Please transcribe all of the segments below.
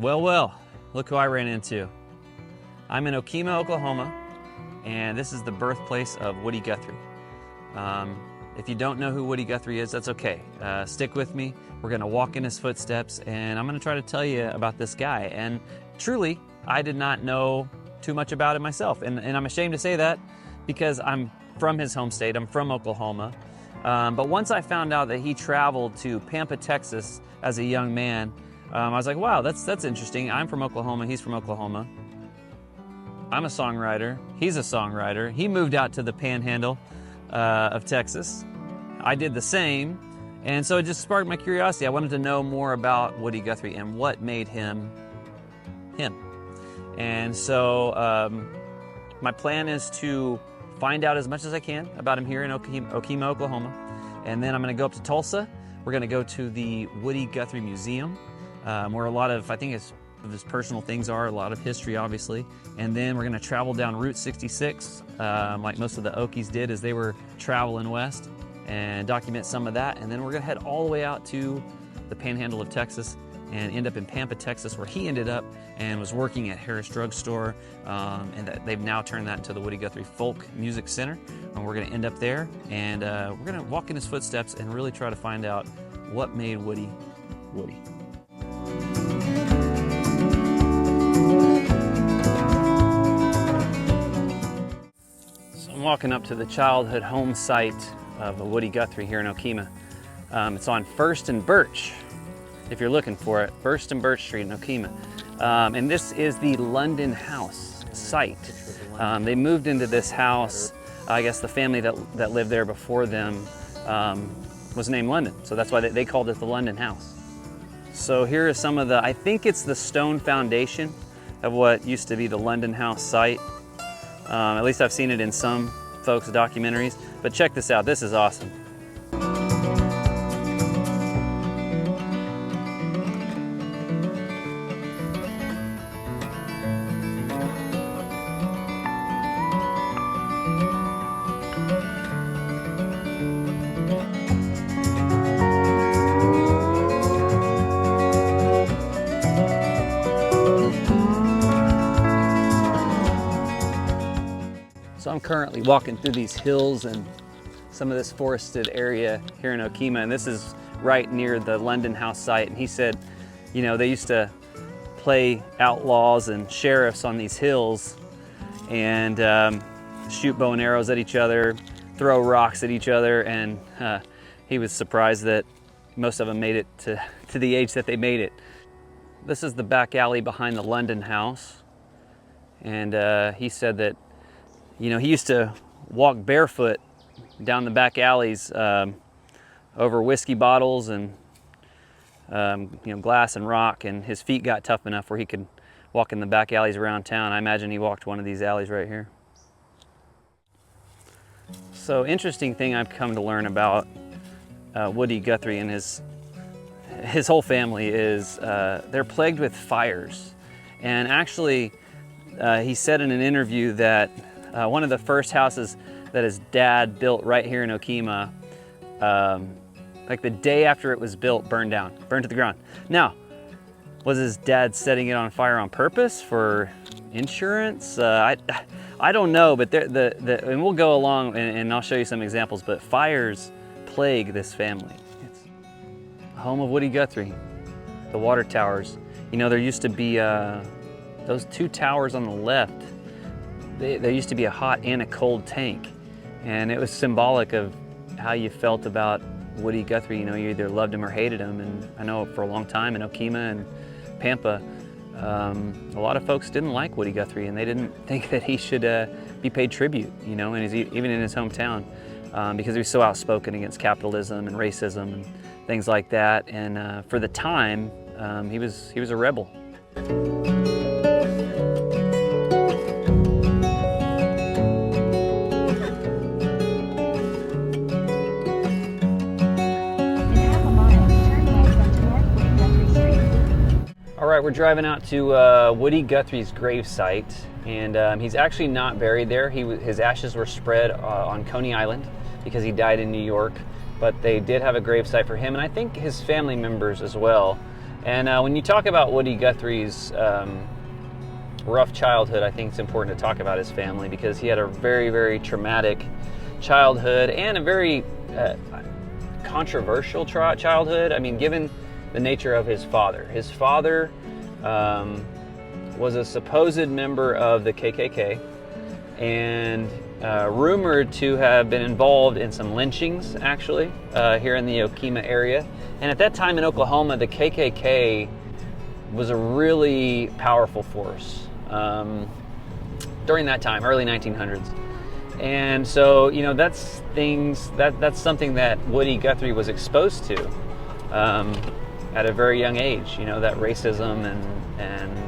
Well, look who I ran into. I'm in Okemah, Oklahoma, and this is the birthplace of Woody Guthrie. If you don't know who Woody Guthrie is, that's okay. Stick with me. We're going to walk in his footsteps, and I'm going to try to tell you about this guy. And truly, I did not know too much about him myself, and I'm ashamed to say that because I'm from his home state. I'm from Oklahoma. But once I found out that he traveled to Pampa, Texas as a young man, I was like, wow, that's interesting. I'm from Oklahoma. He's from Oklahoma. I'm a songwriter. He's a songwriter. He moved out to the panhandle of Texas. I did the same. And so it just sparked my curiosity. I wanted to know more about Woody Guthrie and what made him him. And so my plan is to find out as much as I can about him here in Okemah, Oklahoma. And then I'm going to go up to Tulsa. We're going to go to the Woody Guthrie Museum, where a lot of, I think it's of his personal things are, a lot of history obviously. And then we're going to travel down Route 66, like most of the Okies did as they were traveling west, and document some of that. And then we're going to head all the way out to the panhandle of Texas and end up in Pampa, Texas, where he ended up and was working at Harris Drug Store, and that they've now turned that into the Woody Guthrie Folk Music Center. And we're going to end up there, and we're going to walk in his footsteps and really try to find out what made Woody Woody. I'm walking up to the childhood home site of Woody Guthrie here in Okemah. It's on First and Birch, if you're looking for it, First and Birch Street in Okemah. And this is the London House site. They moved into this house, I guess the family that lived there before them was named London, so that's why they called it the London House. So here is some of the, I think it's the stone foundation of what used to be the London House site. At least I've seen it in some folks' documentaries, but check this out, this is awesome. So I'm currently walking through these hills and some of this forested area here in Okemah, and this is right near the London House site. And he said, you know, they used to play outlaws and sheriffs on these hills and shoot bow and arrows at each other, throw rocks at each other, and he was surprised that most of them made it to the age that they made it. This is the back alley behind the London House, and he said that, you know, he used to walk barefoot down the back alleys over whiskey bottles and you know, glass and rock, and his feet got tough enough where he could walk in the back alleys around town. I imagine he walked one of these alleys right here. So interesting thing I've come to learn about Woody Guthrie and his whole family is they're plagued with fires. And actually he said in an interview that one of the first houses that his dad built right here in Okemah, like the day after it was built, burned to the ground. Now, was his dad setting it on fire on purpose for insurance? I don't know, but and we'll go along and I'll show you some examples, but fires plague this family. It's the home of Woody Guthrie, the water towers. You know, there used to be those two towers on the left. There used to be a hot and a cold tank, and it was symbolic of how you felt about Woody Guthrie. You know, you either loved him or hated him. And I know for a long time in Okemah and Pampa, a lot of folks didn't like Woody Guthrie, and they didn't think that he should be paid tribute, you know, even in his hometown, because he was so outspoken against capitalism and racism and things like that. And for the time, he was a rebel. All right, we're driving out to Woody Guthrie's gravesite, and he's actually not buried there. His ashes were spread on Coney Island because he died in New York, but they did have a gravesite for him, and I think his family members as well. And when you talk about Woody Guthrie's rough childhood, I think it's important to talk about his family, because he had a very, very traumatic childhood and a very controversial childhood. I mean, given the nature of his father. His father was a supposed member of the KKK and rumored to have been involved in some lynchings, actually, here in the Okemah area. And at that time in Oklahoma, the KKK was a really powerful force during that time, early 1900s. And so, you know, that's something that Woody Guthrie was exposed to at a very young age, you know, that racism and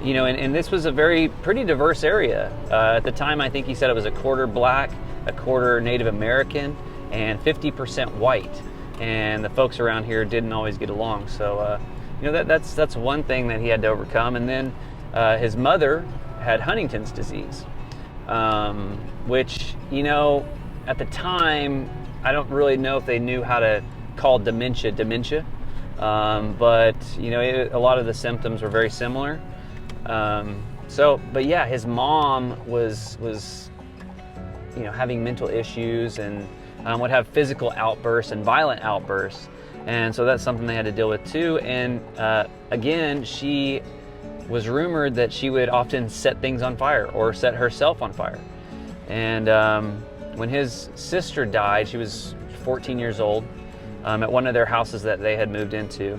you know, and this was a pretty diverse area. At the time, I think he said it was a quarter black, a quarter Native American, and 50% white. And the folks around here didn't always get along. So, you know, that's one thing that he had to overcome. And then his mother had Huntington's disease, which, you know, at the time, I don't really know if they knew how to call dementia. But, you know, a lot of the symptoms were very similar. But yeah, his mom was, you know, having mental issues and would have physical outbursts and violent outbursts. And so that's something they had to deal with too. And again, she was rumored that she would often set things on fire or set herself on fire. And when his sister died, she was 14 years old, at one of their houses that they had moved into.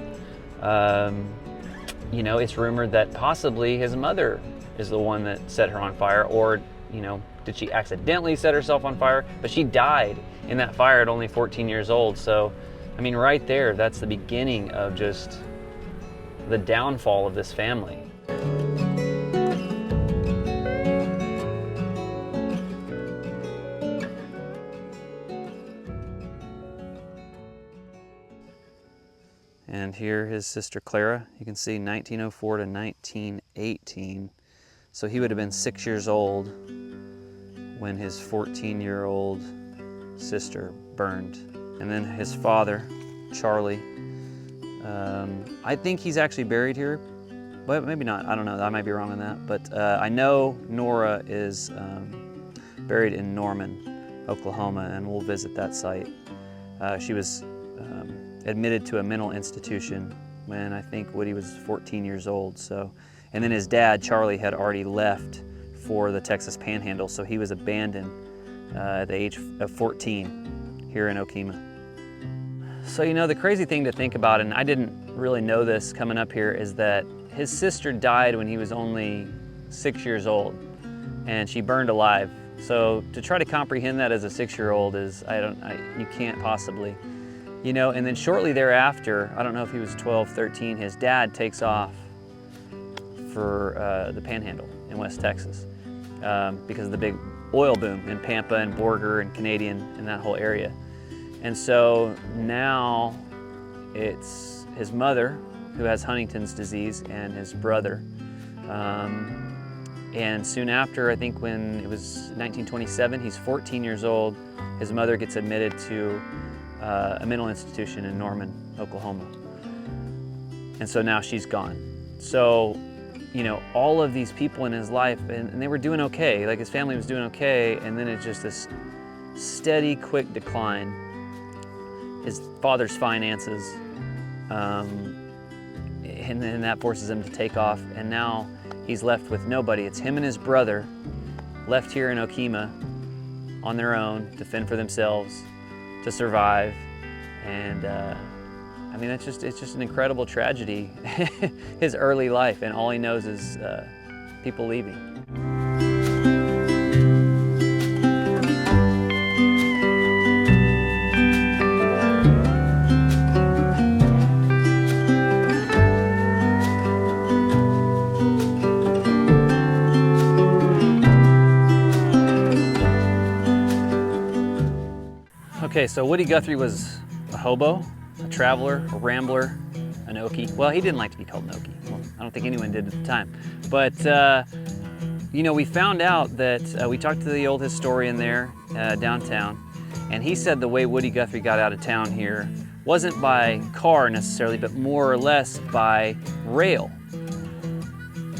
You know, it's rumored that possibly his mother is the one that set her on fire, or, you know, did she accidentally set herself on fire? But she died in that fire at only 14 years old. So, I mean, right there, that's the beginning of just the downfall of this family. And here his sister Clara, you can see 1904 to 1918. So he would have been 6 years old when his 14-year-old sister burned. And then his father, Charlie, I think he's actually buried here, but maybe not, I don't know, I might be wrong on that. But I know Nora is buried in Norman, Oklahoma, and we'll visit that site. She was admitted to a mental institution when I think Woody was 14 years old. So, and then his dad, Charlie, had already left for the Texas Panhandle, so he was abandoned at the age of 14 here in Okemah. So, you know, the crazy thing to think about, and I didn't really know this coming up here, is that his sister died when he was only 6 years old, and she burned alive. So to try to comprehend that as a 6-year-old is, you can't possibly. You know, and then shortly thereafter, I don't know if he was 12, 13, his dad takes off for the Panhandle in West Texas because of the big oil boom in Pampa and Borger and Canadian and that whole area. And so now it's his mother who has Huntington's disease and his brother. And soon after, I think when it was 1927, he's 14 years old, his mother gets admitted to a mental institution in Norman, Oklahoma. And so now she's gone. So, you know, all of these people in his life, and they were doing okay, like his family was doing okay, and then it's just this steady, quick decline. His father's finances, and then that forces him to take off, and now he's left with nobody. It's him and his brother left here in Okemah on their own to fend for themselves, to survive. And I mean, it's just an incredible tragedy, his early life, and all he knows is people leaving. Okay, so Woody Guthrie was a hobo, a traveler, a rambler, an Okie. Well, he didn't like to be called an Okie. Well, I don't think anyone did at the time. But, you know, we found out that we talked to the old historian there downtown, and he said the way Woody Guthrie got out of town here wasn't by car necessarily, but more or less by rail.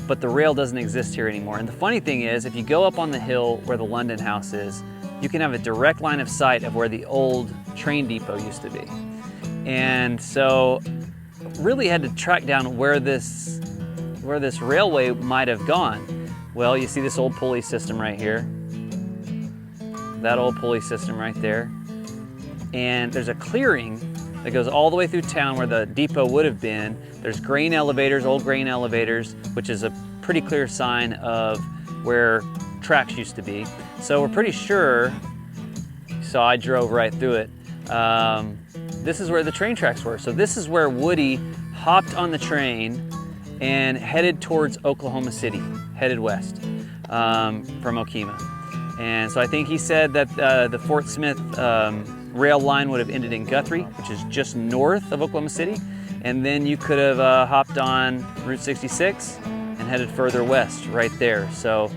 But the rail doesn't exist here anymore. And the funny thing is, if you go up on the hill where the London House is, you can have a direct line of sight of where the old train depot used to be. And so really had to track down where this railway might have gone. Well, you see this old pulley system right here. That old pulley system right there. And there's a clearing that goes all the way through town where the depot would have been. There's grain elevators, old grain elevators, which is a pretty clear sign of where tracks used to be. So we're pretty sure, so I drove right through it. This is where the train tracks were. So this is where Woody hopped on the train and headed towards Oklahoma City, headed west from Okemah. And so I think he said that the Fort Smith rail line would have ended in Guthrie, which is just north of Oklahoma City. And then you could have hopped on Route 66 and headed further west right there. So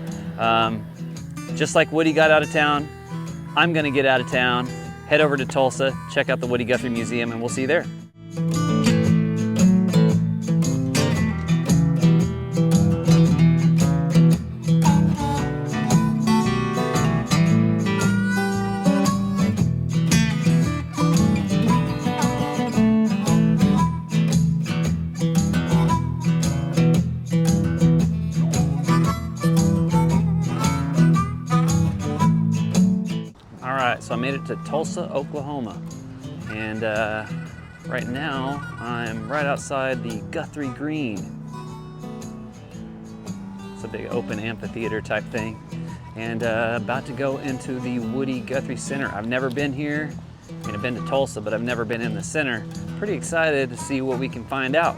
just like Woody got out of town, I'm gonna get out of town, head over to Tulsa, check out the Woody Guthrie Museum, and we'll see you there. So I made it to Tulsa, Oklahoma, and right now I'm right outside the Guthrie Green. It's a big open amphitheater type thing, and about to go into the Woody Guthrie Center. I've never been here. I mean, I've been to Tulsa, but I've never been in the center. Pretty excited to see what we can find out.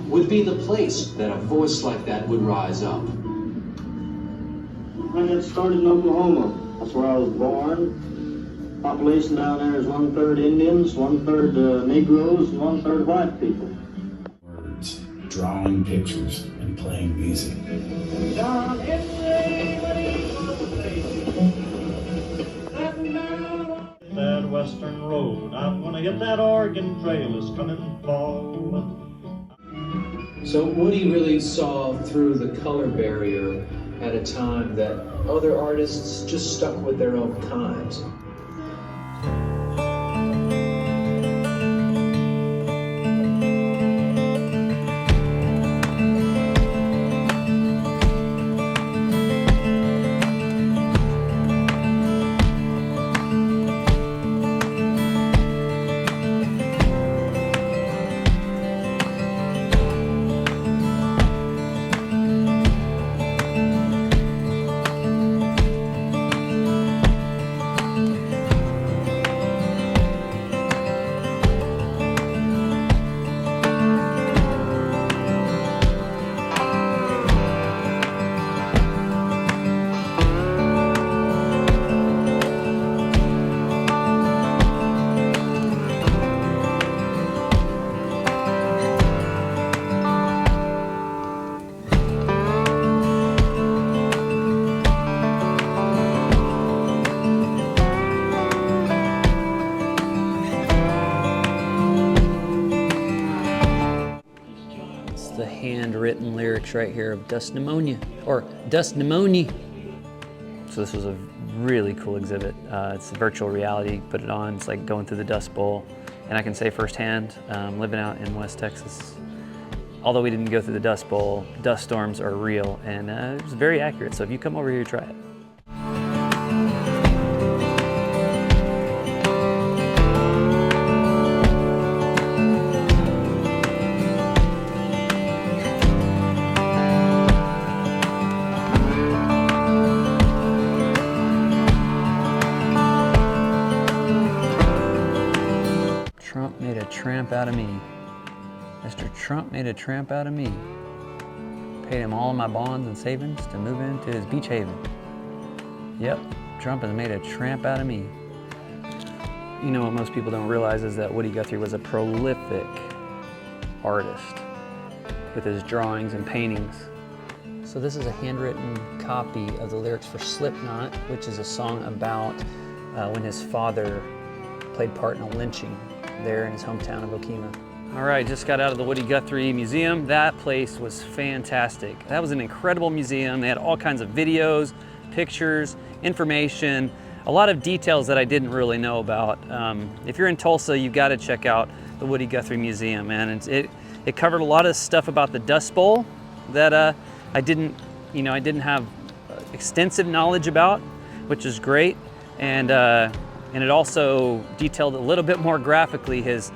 Would be the place that a voice like that would rise up. I got started in Oklahoma. That's where I was born. Population down there is 1/3 Indians, 1/3 Negroes, and 1/3 white people. Words, drawing pictures, and playing music. That western road, I'm gonna hit that Oregon Trail is coming forward. So Woody really saw through the color barrier at a time that other artists just stuck with their own kind. Handwritten lyrics right here of Dust Pneumonia, or Dust Pneumonia. So this was a really cool exhibit. It's virtual reality, put it on, it's like going through the Dust Bowl. And I can say firsthand, living out in West Texas, although we didn't go through the Dust Bowl, dust storms are real, and it was very accurate. So if you come over here, try it. Trump made a tramp out of me. Mr. Trump made a tramp out of me. Paid him all of my bonds and savings to move into his beach haven. Yep, Trump has made a tramp out of me. You know what most people don't realize is that Woody Guthrie was a prolific artist with his drawings and paintings. So this is a handwritten copy of the lyrics for Slipknot, which is a song about when his father played part in a lynching there in his hometown of Okemah. All right, just got out of the Woody Guthrie Museum. That place was fantastic. That was an incredible museum. They had all kinds of videos, pictures, information, a lot of details that I didn't really know about. If you're in Tulsa, you've got to check out the Woody Guthrie Museum, man. It covered a lot of stuff about the Dust Bowl that I didn't have extensive knowledge about, which is great. And it also detailed a little bit more graphically his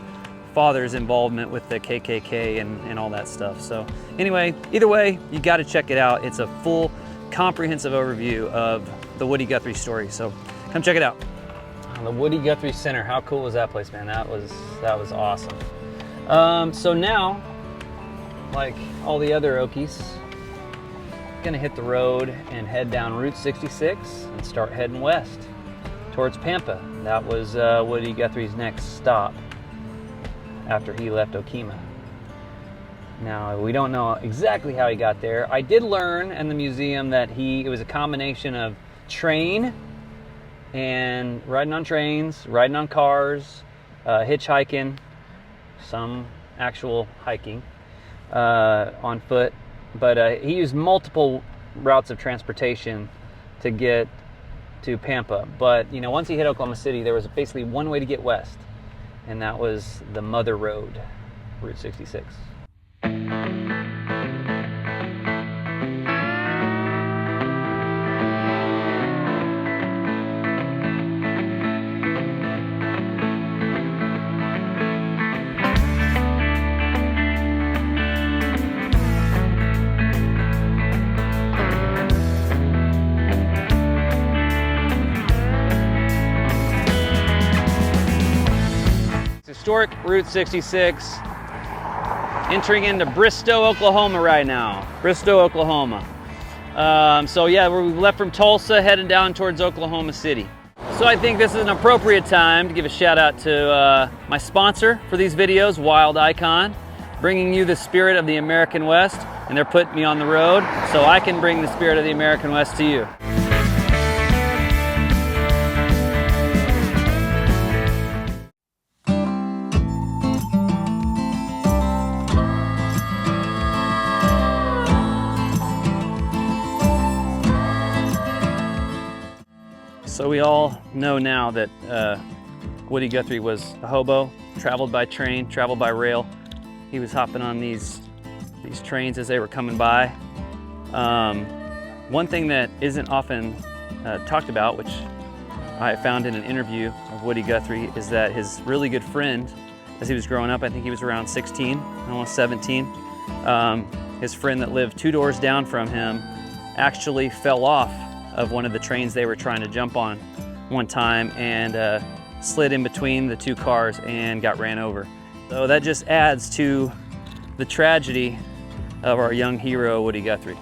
father's involvement with the KKK and all that stuff. So anyway, either way, you got to check it out. It's a full, comprehensive overview of the Woody Guthrie story. So come check it out. The Woody Guthrie Center. How cool was that place, man? That was awesome. So now, like all the other Okies, gonna hit the road and head down Route 66 and start heading west towards Pampa. That was Woody Guthrie's next stop after he left Okemah. Now, we don't know exactly how he got there. I did learn in the museum that it was a combination of train and riding on trains, riding on cars, hitchhiking, some actual hiking on foot. But he used multiple routes of transportation to get to Pampa. But you know, once he hit Oklahoma City, there was basically one way to get west, and that was the Mother Road, Route 66. Historic Route 66, entering into Bristow, Oklahoma right now. Bristow, Oklahoma. So yeah, we left from Tulsa, heading down towards Oklahoma City. So I think this is an appropriate time to give a shout out to my sponsor for these videos, Wild Icon, bringing you the spirit of the American West, and they're putting me on the road so I can bring the spirit of the American West to you. So we all know now that Woody Guthrie was a hobo, traveled by train, traveled by rail. He was hopping on these trains as they were coming by. One thing that isn't often talked about, which I found in an interview of Woody Guthrie, is that his really good friend, as he was growing up, I think he was around 16, almost 17, his friend that lived 2 doors down from him actually fell off of one of the trains they were trying to jump on one time and slid in between the 2 cars and got ran over. So that just adds to the tragedy of our young hero, Woody Guthrie.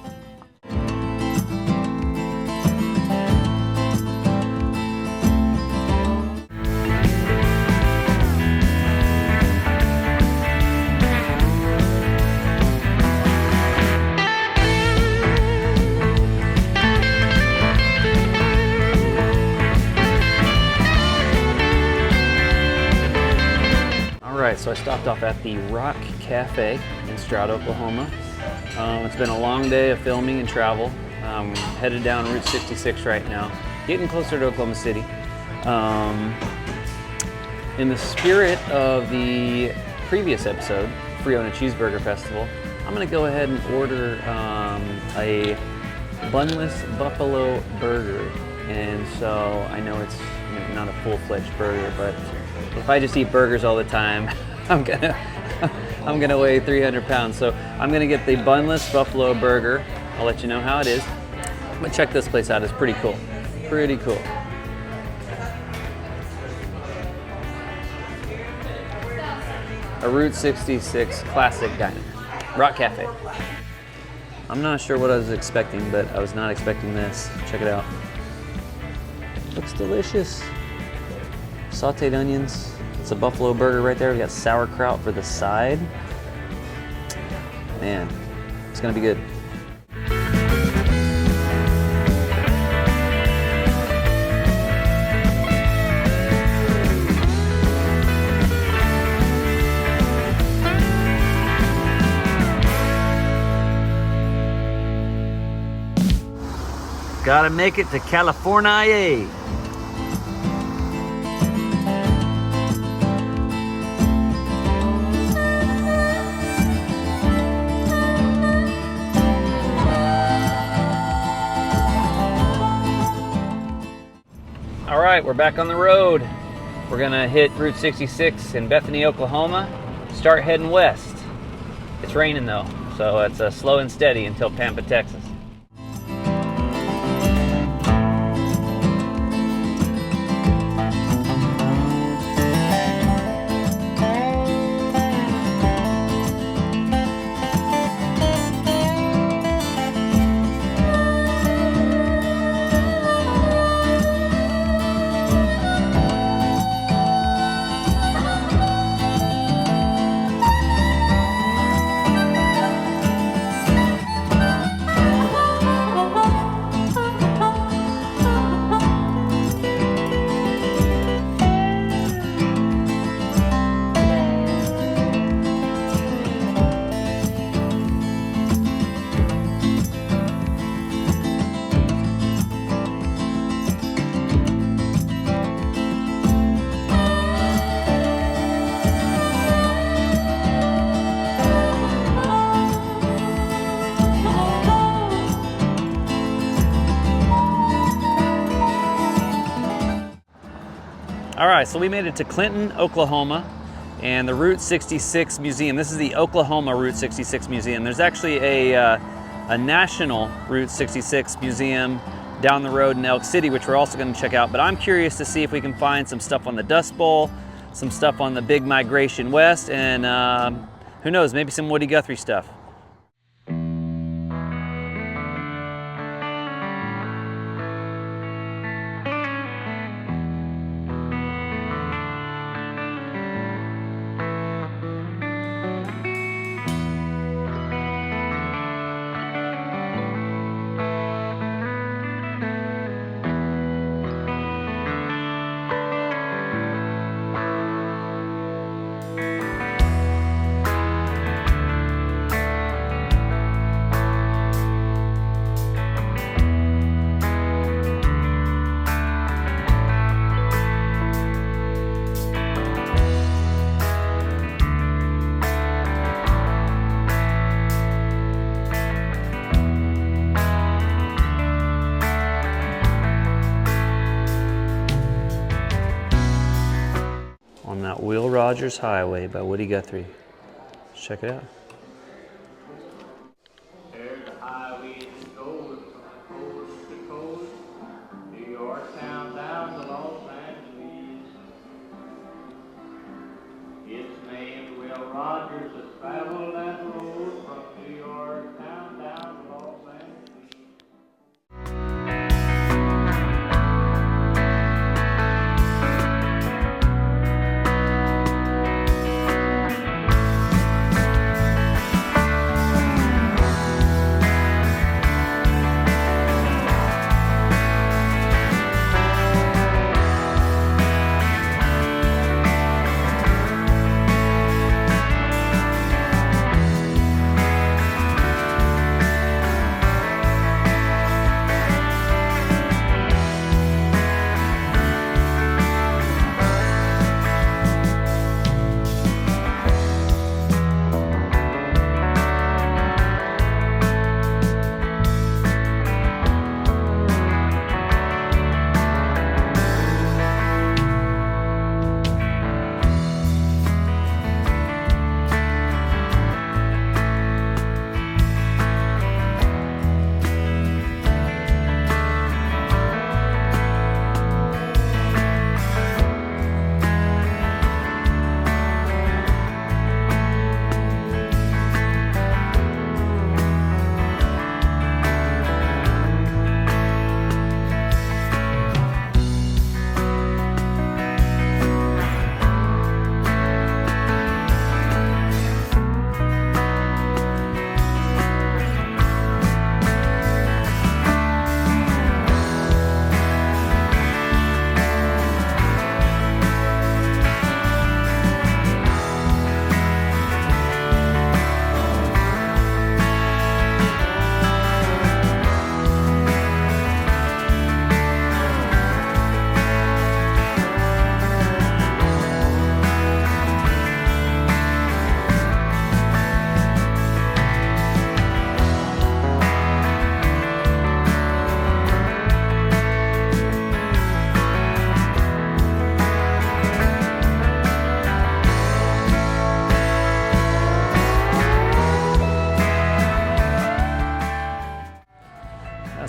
So I stopped off at the Rock Cafe in Stroud, Oklahoma. It's been a long day of filming and travel. Headed down Route 66 right now, getting closer to Oklahoma City. In the spirit of the previous episode, Friona Cheeseburger Festival, I'm gonna go ahead and order a bunless buffalo burger. And so I know it's not a full-fledged burger, but if I just eat burgers all the time, I'm gonna weigh 300 pounds. So I'm gonna get the bunless buffalo burger. I'll let you know how it is. But check this place out, it's pretty cool. Pretty cool. A Route 66 classic diner, Rock Cafe. I'm not sure what I was expecting, but I was not expecting this. Check it out. Looks delicious. Sauteed onions. It's a buffalo burger right there. We got sauerkraut for the side. Man, it's gonna be good. Gotta make it to California. All right, we're back on the road. We're gonna hit Route 66 in Bethany, Oklahoma. Start heading west. It's raining though, so it's slow and steady until Pampa, Texas. All right, so we made it to Clinton, Oklahoma, and the Route 66 Museum. This is the Oklahoma Route 66 Museum. There's actually a national Route 66 museum down the road in Elk City, which we're also going to check out. But I'm curious to see if we can find some stuff on the Dust Bowl, some stuff on the Big Migration West, and who knows, maybe some Woody Guthrie stuff. On that Will Rogers Highway by Woody Guthrie. Let's check it out. There's a highway that goes from coast to coast, New York town down to Los Angeles. It's named Will Rogers has traveled that road from New York town down to Los Angeles.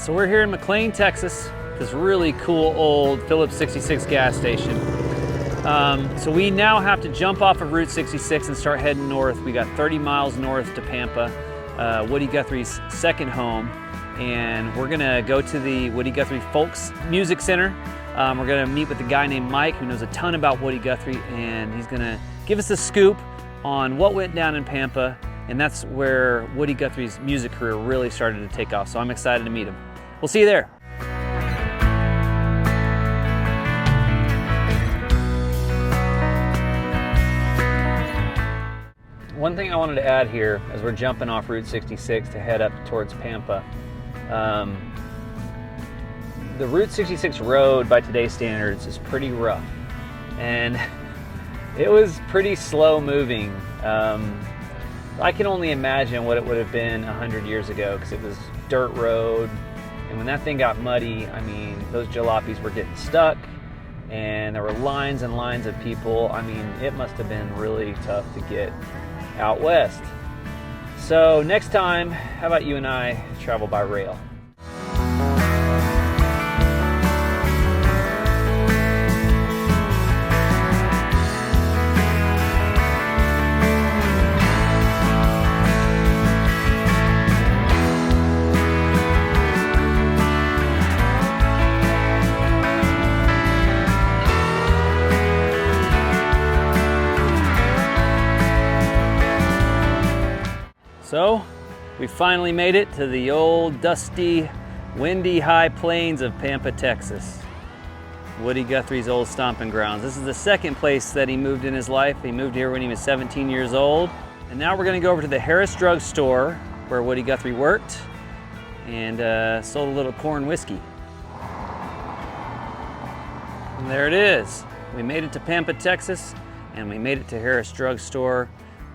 So we're here in McLean, Texas, this really cool old Phillips 66 gas station. So we now have to jump off of Route 66 and start heading north. We got 30 miles north to Pampa, Woody Guthrie's second home. And we're gonna go to the Woody Guthrie Folks Music Center. We're gonna meet with a guy named Mike who knows a ton about Woody Guthrie, and he's gonna give us a scoop on what went down in Pampa, and that's where Woody Guthrie's music career really started to take off. So I'm excited to meet him. We'll see you there. One thing I wanted to add here as we're jumping off Route 66 to head up towards Pampa. The Route 66 road by today's standards is pretty rough, and it was pretty slow moving. I can only imagine what it would have been 100 years ago, because it was dirt road, and when that thing got muddy, I mean, those jalopies were getting stuck, and there were lines and lines of people. I mean, it must have been really tough to get out west. So next time, how about you and I travel by rail? So, we finally made it to the old, dusty, windy high plains of Pampa, Texas. Woody Guthrie's old stomping grounds. This is the second place that he moved in his life. He moved here when he was 17 years old. And now we're gonna go over to the Harris Drug Store where Woody Guthrie worked and sold a little corn whiskey. And there it is. We made it to Pampa, Texas, and we made it to Harris Drug Store,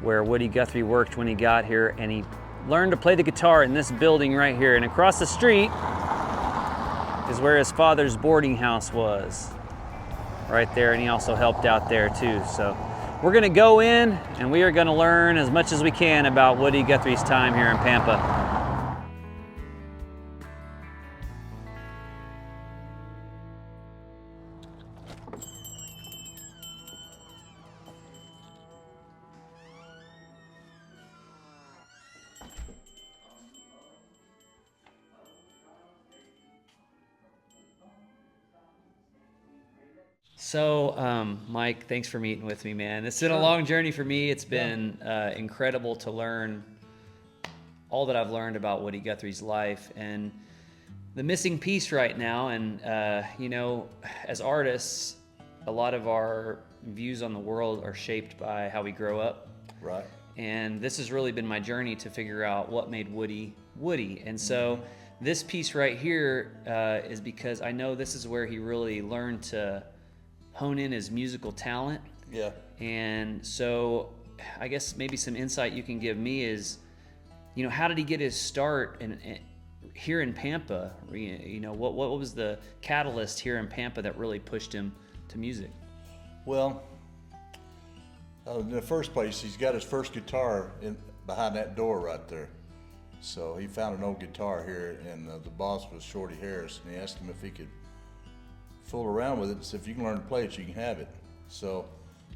where Woody Guthrie worked when he got here, and he learned to play the guitar in this building right here. And across the street is where his father's boarding house was, right there, and he also helped out there too. So we're gonna go in and we are gonna learn as much as we can about Woody Guthrie's time here in Pampa. So, Mike, thanks for meeting with me, man. It's been a long journey for me. It's been incredible to learn all that I've learned about Woody Guthrie's life and the missing piece right now. And, you know, as artists, a lot of our views on the world are shaped by how we grow up. Right. And this has really been my journey to figure out what made Woody Woody. And so this piece right here is because I know this is where he really learned to hone in his musical talent. Yeah. And so I guess maybe some insight you can give me is, you know, how did he get his start here in Pampa? You know, what was the catalyst here in Pampa that really pushed him to music? Well, in the first place, he's got his first guitar behind that door right there. So he found an old guitar here, and the boss was Shorty Harris, and he asked him if he could fool around with it and said, if you can learn to play it, you can have it. So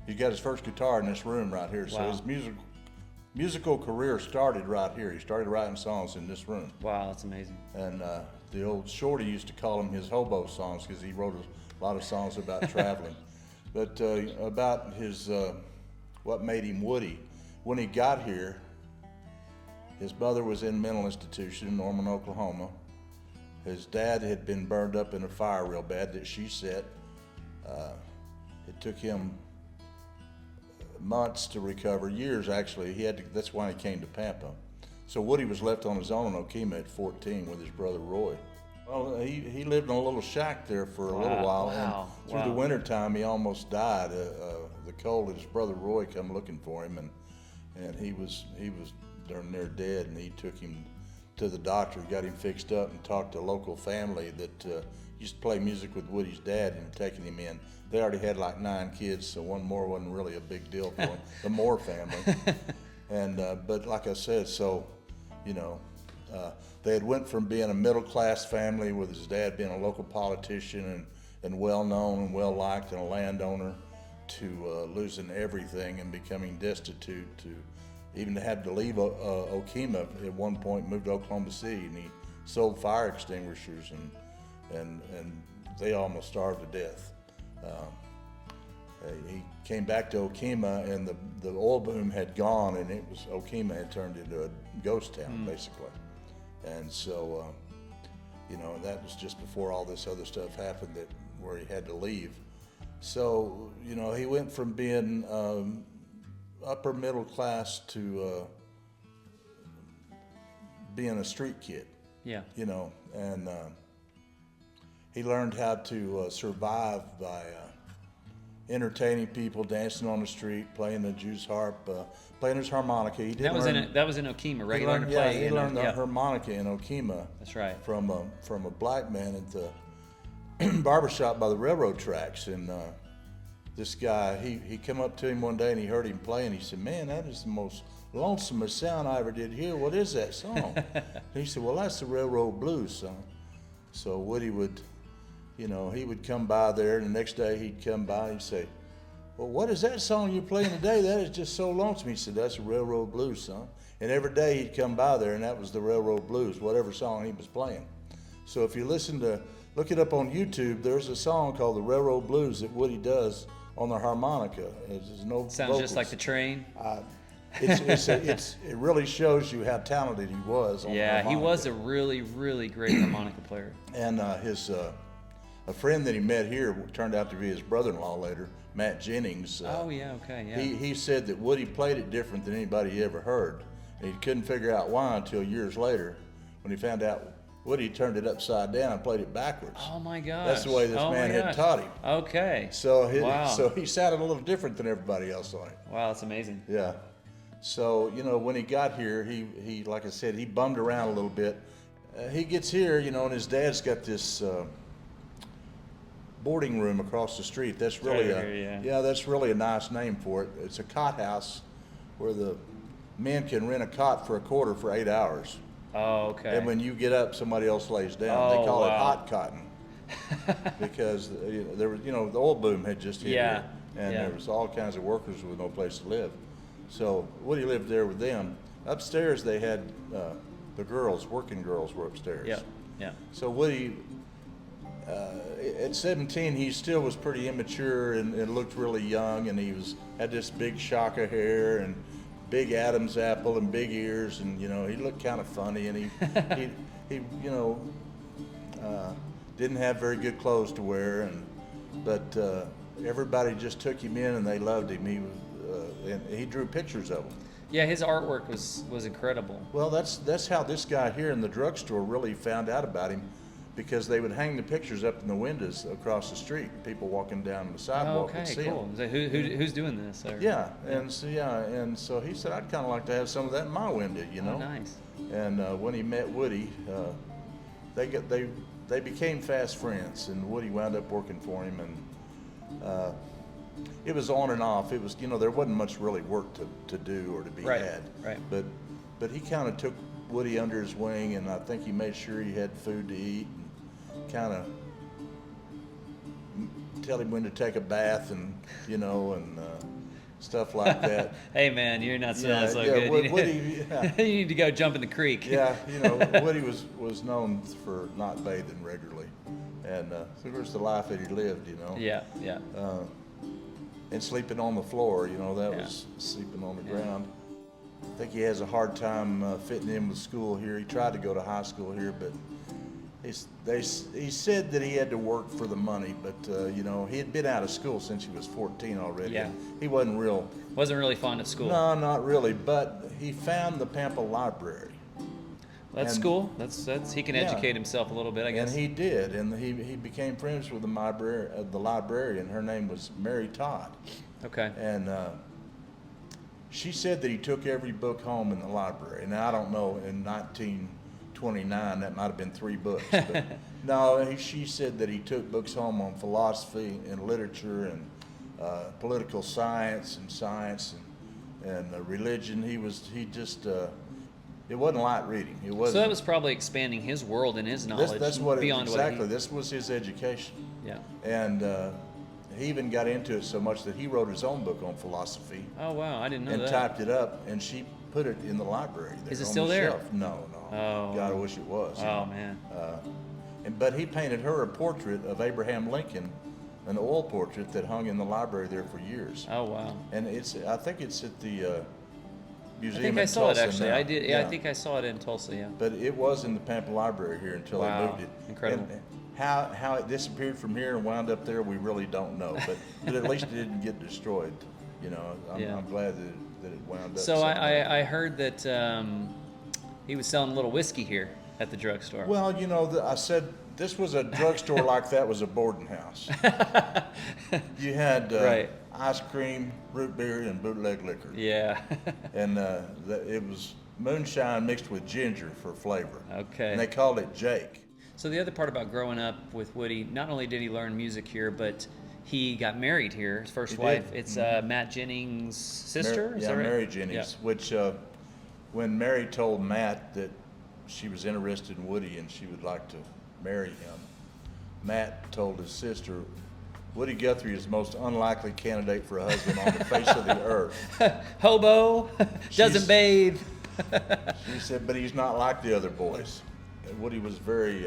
he got his first guitar in this room right here. Wow. So his musical career started right here. He started writing songs in this room. Wow, that's amazing. And the old Shorty used to call him his hobo songs because he wrote a lot of songs about traveling. But about his, what made him Woody, when he got here, his mother was in a mental institution in Norman, Oklahoma. His dad had been burned up in a fire real bad that she set. It took him months to recover, years actually. That's why he came to Pampa. So Woody was left on his own in Okemah at 14 with his brother Roy. Well, he lived in a little shack there for a little while, and through the winter time he almost died. The cold, his brother Roy come looking for him, and he was darn near dead, and he took him to the doctor, got him fixed up, and talked to a local family that used to play music with Woody's dad and taking him in. They already had like 9 kids, so one more wasn't really a big deal for them, the Moore family. And but like I said, so you know, They had went from being a middle-class family with his dad being a local politician and well-known and well-liked and a landowner to losing everything and becoming destitute, to even had to leave Okemah at one point, moved to Oklahoma City, and he sold fire extinguishers, and they almost starved to death. He came back to Okemah, and the oil boom had gone, and Okemah had turned into a ghost town, basically. And so, that was just before all this other stuff happened where he had to leave. So, he went from being upper middle class to being a street kid. Yeah. And he learned how to survive by entertaining people, dancing on the street, playing the Jew's harp, playing his harmonica. That was in Okemah, right? He learned to play. He learned the harmonica in Okemah. That's right. From a black man at the barbershop by the railroad tracks, and this guy, he come up to him one day and he heard him play, and he said, "Man, that is the most lonesomest sound I ever did hear. What is that song?" He said, "Well, that's the railroad blues, son." So Woody would, he would come by there, and the next day he'd come by and he'd say, "Well, what is that song you're playing today? That is just so lonesome." He said, "That's the railroad blues, son." And every day he'd come by there, and that was the railroad blues, whatever song he was playing. So if you look it up on YouTube, there's a song called the Railroad Blues that Woody does on the harmonica. There's no Sounds vocals. just like the train. It really shows you how talented he was on the harmonica. He was a really, really great harmonica player. And a friend that he met here turned out to be his brother-in-law later, Matt Jennings. He said that Woody played it different than anybody he ever heard. And he couldn't figure out why until years later when he found out Woody turned it upside down and played it backwards. Oh my gosh. That's the way this man had taught him. Okay. So he sounded a little different than everybody else on it. Wow, that's amazing. Yeah. So, when he got here, he like I said, he bummed around a little bit. He gets here, and his dad's got this boarding room across the street. That's really that's really a nice name for it. It's a cot house where the men can rent a cot for $25 for 8 hours. Oh, okay. And when you get up, somebody else lays down. They call it hot cotton because there was, the oil boom had just hit here, and there was all kinds of workers with no place to live. So Woody lived there with them. Upstairs, they had the girls, working girls, were upstairs. Yeah. So Woody, at 17, he still was pretty immature and looked really young, and had this big shock of hair and big Adam's apple and big ears, and he looked kind of funny, and he didn't have very good clothes to wear, but everybody just took him in and they loved him. And he drew pictures of them. Yeah, his artwork was incredible. Well, that's how this guy here in the drugstore really found out about him, because they would hang the pictures up in the windows across the street. People walking down the sidewalk would see cool. them. Who's doing this? And so he said, "I'd kind of like to have some of that in my window, Oh, nice. And when he met Woody, they became fast friends, and Woody wound up working for him, and it was on and off. It was, there wasn't much really work to do or to be had. Right. But he kind of took Woody under his wing, and I think he made sure he had food to eat, and kind of tell him when to take a bath, and stuff like that. Hey man, you're not smelling so good. Woody, you need to go jump in the creek. Yeah, Woody was known for not bathing regularly, and of course the life that he lived, Yeah. And sleeping on the floor, that was sleeping on the ground. I think he has a hard time fitting in with school here. He tried to go to high school here, but he said that he had to work for the money. But he had been out of school since he was 14 already. Yeah. He wasn't really fond of school. No, not really. But he found the Pampa library. That's cool. That's he can educate himself a little bit, I guess. And he did, and he became friends with the librarian. Her name was Mary Todd. Okay. And she said that he took every book home in the library. Now I don't know, in 1929 that might have been 3 books. But no, she said that he took books home on philosophy and literature and political science and religion. It wasn't light reading. It wasn't. So that was probably expanding his world and his knowledge That's what beyond exactly. what he... This was his education. Yeah. And he even got into it so much that he wrote his own book on philosophy. Oh wow, I didn't know and that. typed it up, and she put it in the library. There Is it on still the there? Shelf. No. Oh. God, I wish it was. Oh man. But he painted her a portrait of Abraham Lincoln, an oil portrait that hung in the library there for years. Oh wow. And I think it's at the museum. I think I in saw Tulsa it actually. now. I did. Yeah, I think I saw it in Tulsa. Yeah. But it was in the Pampa Library here until they moved it. Incredible. And how it disappeared from here and wound up there, we really don't know. But at least it didn't get destroyed. You know, I'm glad that it wound up. So I heard that he was selling a little whiskey here at the drugstore. Well, you know, I said this was a drugstore like that was a boarding house. You had ice cream, root beer, and bootleg liquor. Yeah. And it was moonshine mixed with ginger for flavor. Okay. And they called it Jake. So the other part about growing up with Woody, not only did he learn music here, but he got married here. His first wife, it's Matt Jennings' sister. Is that right? Mary Jennings. Yeah. Which, when Mary told Matt that she was interested in Woody and she would like to marry him, Matt told his sister, Woody Guthrie is the most unlikely candidate for a husband on the face of the earth. Hobo, doesn't bathe. She said, but he's not like the other boys. Woody was very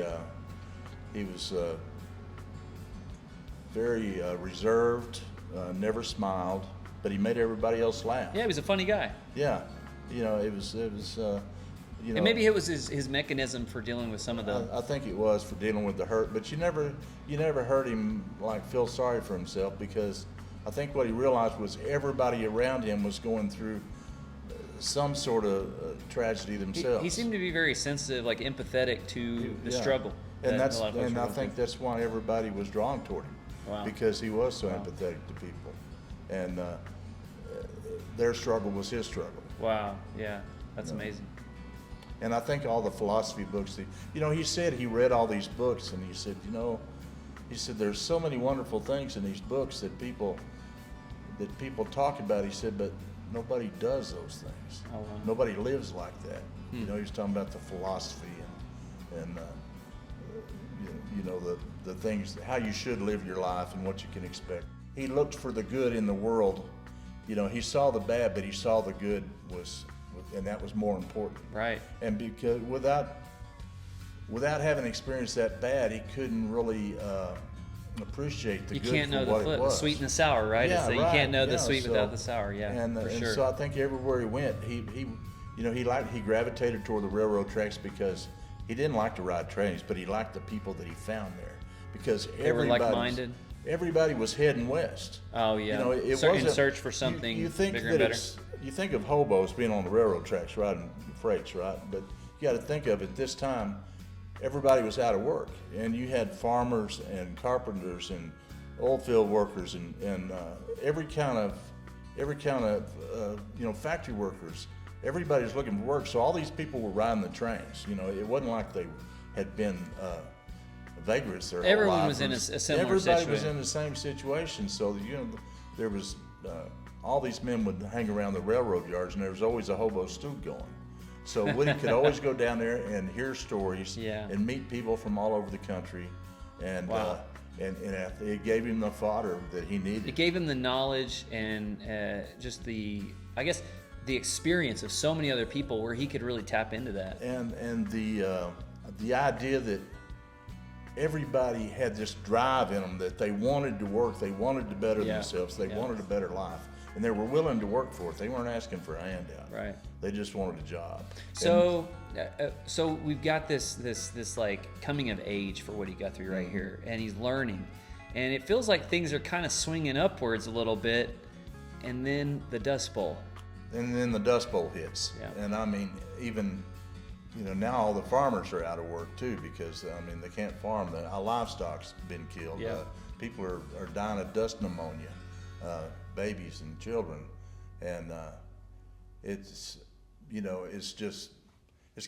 reserved, never smiled, but he made everybody else laugh. Yeah, he was a funny guy. Yeah, you know, it was you know, and maybe it was his mechanism for dealing with some of the... I think it was for dealing with the hurt, but you never heard him like feel sorry for himself, because I think what he realized was everybody around him was going through some sort of tragedy themselves. He seemed to be very sensitive, like empathetic to the struggle. And I think that's why everybody was drawn toward him. Wow. Because he was so empathetic to people, and their struggle was his struggle. Wow, yeah, that's amazing. And I think all the philosophy books, he said he read all these books, and he said, there's so many wonderful things in these books that people talk about. He said, but nobody does those things. Oh, wow. Nobody lives like that. He was talking about the philosophy and the things, how you should live your life and what you can expect. He looked for the good in the world. He saw the bad, but he saw the good and that was more important. Right. And because without having experienced that bad, he couldn't really appreciate the good for what it was. You can't know the sweet and the sour, right? Yeah, You can't know the sweet without the sour. Yeah, and sure. So I think everywhere he went, he gravitated toward the railroad tracks because he didn't like to ride trains, but he liked the people that he found there, because they were like-minded. Everybody was heading west. Oh yeah, it in search for something bigger and better. You think of hobos being on the railroad tracks riding freights, right? But you got to think of it, this time, everybody was out of work, and you had farmers and carpenters and oil field workers and every kind of factory workers. Everybody's looking for work, so all these people were riding the trains. It wasn't like they had been vagrants their whole life. Everyone was in a similar situation. Everybody was in the same situation. So there was all these men would hang around the railroad yards, and there was always a hobo stew going. So Woody could always go down there and hear stories and meet people from all over the country, and it gave him the fodder that he needed. It gave him the knowledge and just the experience of so many other people where he could really tap into that. And the idea that everybody had this drive in them, that they wanted to work, they wanted to better themselves, they wanted a better life, and they were willing to work for it. They weren't asking for a handout. Right. They just wanted a job. So we've got this like coming of age for Woody Guthrie right here, and he's learning, and it feels like things are kind of swinging upwards a little bit, and then the Dust Bowl. And then the Dust Bowl hits. Yeah. And I mean, even, now all the farmers are out of work too, because, they can't farm. Our livestock's been killed. Yeah. People are dying of dust pneumonia, babies and children. And it's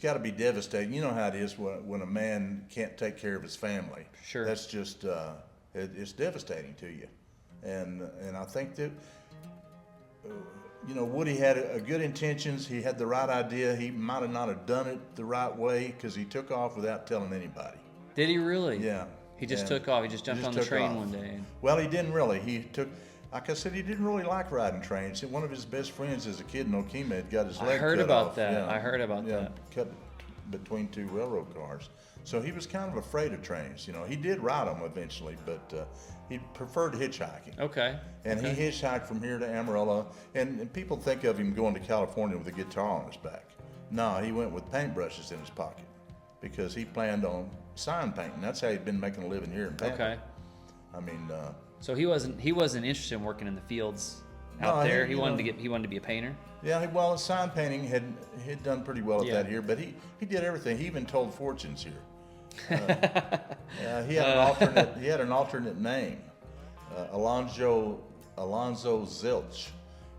got to be devastating. You know how it is when a man can't take care of his family. Sure. That's just, it's devastating to you. And I think that you know, Woody had a good intentions. He had the right idea. He might have not have done it the right way because he took off without telling anybody. Did he really? Yeah. He just took off. He just jumped on the train one day. Well, he didn't really. He took, like I said, he didn't really like riding trains. One of his best friends as a kid in Okemah had got his leg cut off. I heard about that. Yeah. I heard about that. Cut between two railroad cars. So he was kind of afraid of trains. You know, he did ride them eventually, but he preferred hitchhiking. Okay. And he hitchhiked from here to Amarillo. And people think of him going to California with a guitar on his back. No, he went with paintbrushes in his pocket because he planned on sign painting. That's how he'd been making a living here in Pampa. Okay. I mean, so he wasn't interested in working in the fields out there. He wanted to be a painter. Yeah, well, sign painting had done pretty well at that here, but he did everything. He even told fortunes here. He had an alternate name, Alonzo Zilch,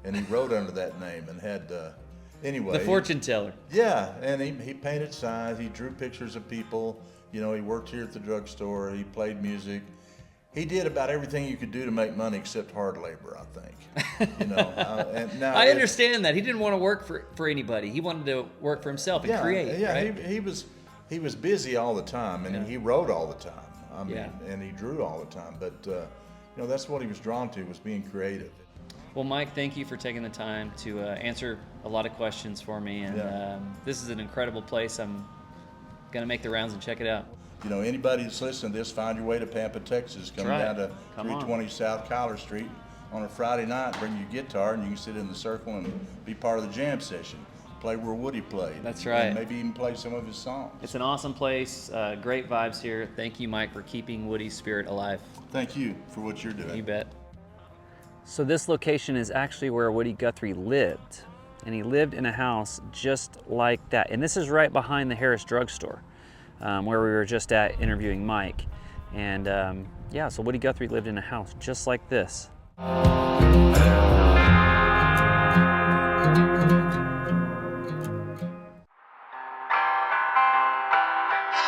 and he wrote under that name and had anyway. The fortune teller. Yeah, and he painted signs. He drew pictures of people. You know, he worked here at the drugstore. He played music. He did about everything you could do to make money except hard labor, I think. You know, and now I understand that. He didn't want to work for anybody. He wanted to work for himself and create. Yeah, right? he was busy all the time, and he wrote all the time. I mean, Yeah. and he drew all the time. But you know, that's what he was drawn to, was being creative. Well, Mike, thank you for taking the time to answer a lot of questions for me. And this is an incredible place. I'm gonna make the rounds and check it out. You know, anybody that's listening to this, find your way to Pampa, Texas. Come down to 320 South Collar Street on a Friday night. Bring your guitar, and you can sit in the circle and be part of the jam session. Play where Woody played. That's right. And maybe even play some of his songs. It's an awesome place. Great vibes here. Thank you, Mike, for keeping Woody's spirit alive. Thank you for what you're doing. You bet. So this location is actually where Woody Guthrie lived. And he lived in a house just like that. And this is right behind the Harris drugstore. Where we were just at interviewing Mike. And yeah, so Woody Guthrie lived in a house just like this.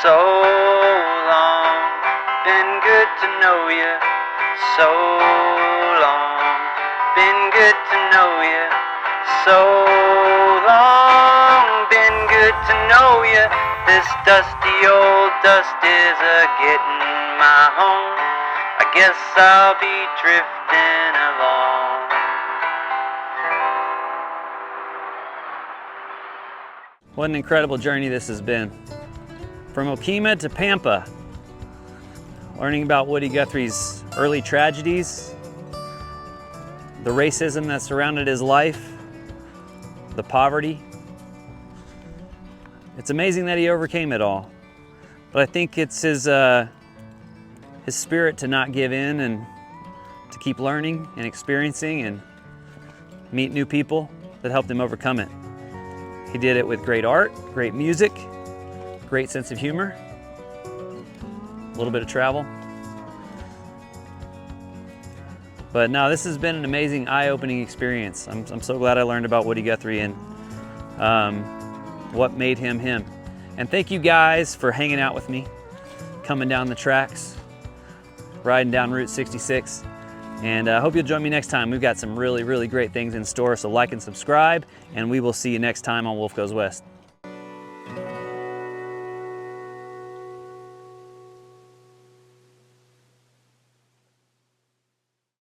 So long, been good to know you. So long, been good to know you. So long, been good to know you. This dusty old dust is a-getting my home. I guess I'll be drifting along. What an incredible journey this has been. From Okemah to Pampa, learning about Woody Guthrie's early tragedies, the racism that surrounded his life, the poverty. It's amazing that he overcame it all. But I think it's his spirit to not give in and to keep learning and experiencing and meet new people that helped him overcome it. He did it with great art, great music, great sense of humor, a little bit of travel. But no, this has been an amazing, eye-opening experience. I'm so glad I learned about Woody Guthrie and what made him him. And thank you guys for hanging out with me, coming down the tracks, riding down Route 66. And I hope you'll join me next time. We've got some really, really great things in store. So like and subscribe, and we will see you next time on Wolf Goes West.